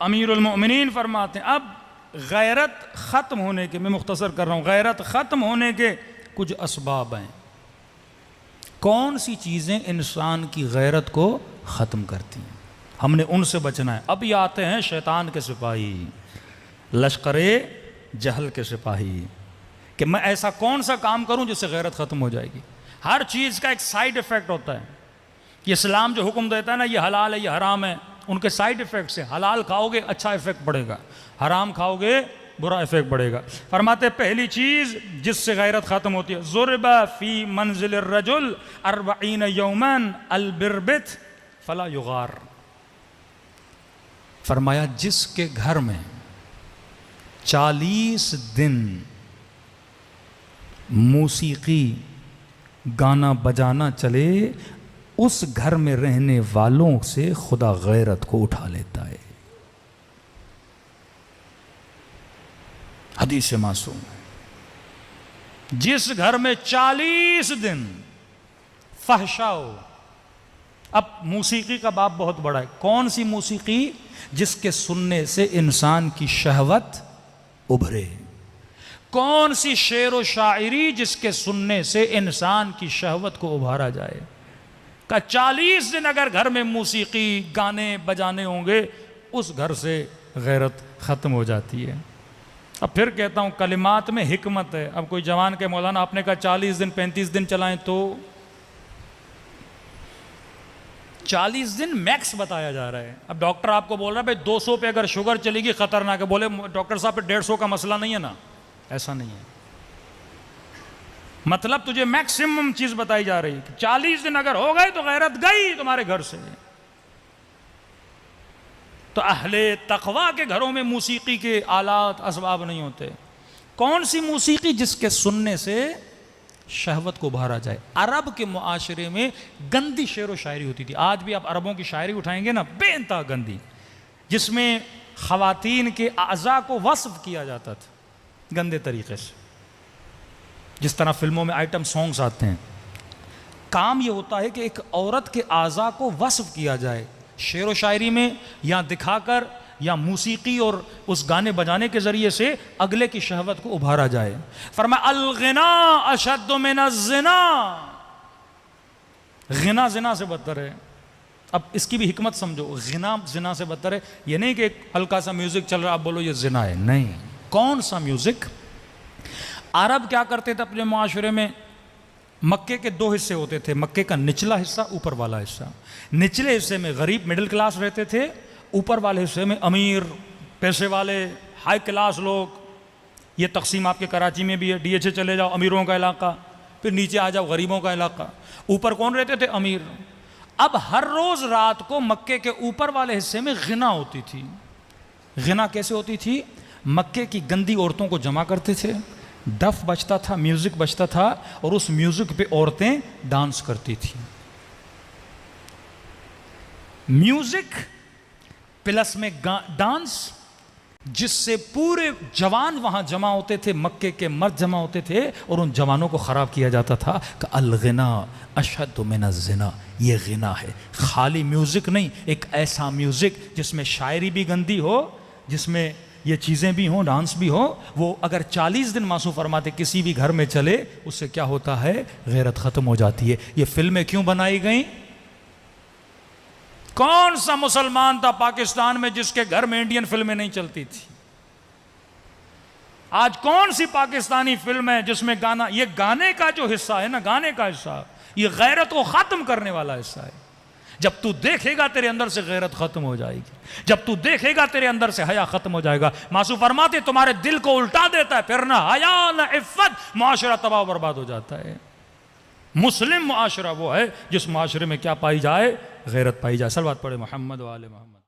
امیر المؤمنین فرماتے ہیں اب غیرت ختم ہونے کے، میں مختصر کر رہا ہوں، غیرت ختم ہونے کے کچھ اسباب ہیں۔ کون سی چیزیں انسان کی غیرت کو ختم کرتی ہیں؟ ہم نے ان سے بچنا ہے۔ اب یہ آتے ہیں شیطان کے سپاہی، لشکر جہل کے سپاہی، کہ میں ایسا کون سا کام کروں جس سے غیرت ختم ہو جائے گی۔ ہر چیز کا ایک سائیڈ ایفیکٹ ہوتا ہے کہ اسلام جو حکم دیتا ہے نا، یہ حلال ہے یہ حرام ہے، ان کے سائیڈ ایفیکٹ سے حلال کھاؤ گے اچھا ایفیکٹ پڑے گا، حرام کھاؤ گے برا ایفیکٹ پڑے گا۔ فرماتے پہلی چیز جس سے غیرت ختم ہوتی ہے، ضرب فی منزل الرجل 40 یوما البربت فلا یغار۔ فرمایا جس کے گھر میں 40 دن موسیقی گانا بجانا چلے، اس گھر میں رہنے والوں سے خدا غیرت کو اٹھا لیتا ہے۔ حدیث معصوم ہے، جس گھر میں 40 دن فحشا ہو۔ اب موسیقی کا باب بہت بڑا ہے۔ کون سی موسیقی؟ جس کے سننے سے انسان کی شہوت ابھرے۔ کون سی شعر و شاعری جس کے سننے سے انسان کی شہوت کو ابھارا جائے۔ کہ 40 دن اگر گھر میں موسیقی گانے بجانے ہوں گے، اس گھر سے غیرت ختم ہو جاتی ہے۔ اب پھر کہتا ہوں کلمات میں حکمت ہے۔ اب کوئی جوان کے مولانا آپ نے کہا 40 دن 35 دن چلائیں تو 40 دن میکس بتایا جا رہا ہے۔ اب ڈاکٹر آپ کو بول رہا ہے بھائی 200 پہ اگر شوگر چلے گی خطرناک ہے، بولے ڈاکٹر صاحب پہ 150 کا مسئلہ نہیں ہے نا، ایسا نہیں ہے۔ مطلب تجھے میکسیمم چیز بتائی جا رہی ہے، 40 دن اگر ہو گئے تو غیرت گئی تمہارے گھر سے۔ تو اہل تقوی کے گھروں میں موسیقی کے آلات اسباب نہیں ہوتے۔ کون سی موسیقی؟ جس کے سننے سے شہوت کو ابھارا جائے۔ عرب کے معاشرے میں گندی شعر و شاعری ہوتی تھی۔ آج بھی آپ عربوں کی شاعری اٹھائیں گے نا، بے انتہا گندی، جس میں خواتین کے اعضاء کو وصف کیا جاتا تھا گندے طریقے سے، جس طرح فلموں میں آئٹم سانگز آتے ہیں۔ کام یہ ہوتا ہے کہ ایک عورت کے اعضاء کو وصف کیا جائے شعر و شاعری میں، یا دکھا کر، یا موسیقی اور اس گانے بجانے کے ذریعے سے اگلے کی شہوت کو ابھارا جائے۔ فرمایا الغنا اشد من الزنا، غنا زنا سے بدتر ہے۔ اب اس کی بھی حکمت سمجھو، غنا زنا سے بدتر ہے۔ یہ نہیں کہ ایک ہلکا سا میوزک چل رہا آپ بولو یہ زنا ہے، نہیں۔ کون سا میوزک؟ عرب کیا کرتے تھے اپنے معاشرے میں؟ مکے کے 2 حصے ہوتے تھے، مکے کا نچلا حصہ، اوپر والا حصہ۔ نچلے حصے میں غریب مڈل کلاس رہتے تھے، اوپر والے حصے میں امیر، پیسے والے، ہائی کلاس لوگ۔ یہ تقسیم آپ کے کراچی میں بھی ہے، ڈی ایچ اے چلے جاؤ امیروں کا علاقہ، پھر نیچے آ جاؤ غریبوں کا علاقہ۔ اوپر کون رہتے تھے؟ امیر۔ اب ہر روز رات کو مکے کے اوپر والے حصے میں غنا ہوتی تھی۔ غنا کیسے ہوتی تھی؟ مکے کی گندی عورتوں کو جمع کرتے تھے، ڈف بجتا تھا، میوزک بجتا تھا، اور اس میوزک پہ عورتیں ڈانس کرتی تھیں۔ میوزک پلس میں ڈانس، جس سے پورے جوان وہاں جمع ہوتے تھے، مکے کے مرد جمع ہوتے تھے، اور ان جوانوں کو خراب کیا جاتا تھا کہ الغنا اشد من الزنا، یہ غنا ہے۔ خالی میوزک نہیں، ایک ایسا میوزک جس میں شاعری بھی گندی ہو، جس میں یہ چیزیں بھی ہوں، ڈانس بھی ہو، وہ اگر 40 دن معصوم فرماتے کسی بھی گھر میں چلے، اس سے کیا ہوتا ہے؟ غیرت ختم ہو جاتی ہے۔ یہ فلمیں کیوں بنائی گئیں؟ کون سا مسلمان تھا پاکستان میں جس کے گھر میں انڈین فلمیں نہیں چلتی تھی؟ آج کون سی پاکستانی فلم ہے جس میں گانا، یہ گانے کا جو حصہ ہے نا، گانے کا حصہ، یہ غیرت کو ختم کرنے والا حصہ ہے۔ جب تو دیکھے گا تیرے اندر سے غیرت ختم ہو جائے گی، جب تو دیکھے گا تیرے اندر سے حیا ختم ہو جائے گا۔ معصوم فرماتے تمہارے دل کو الٹا دیتا ہے، پھر نہ حیا نہ عفت، معاشرہ تباہ و برباد ہو جاتا ہے۔ مسلم معاشرہ وہ ہے جس معاشرے میں کیا پائی جائے؟ غیرت پائی جائے۔ صلوات پڑھے محمد و آل محمد۔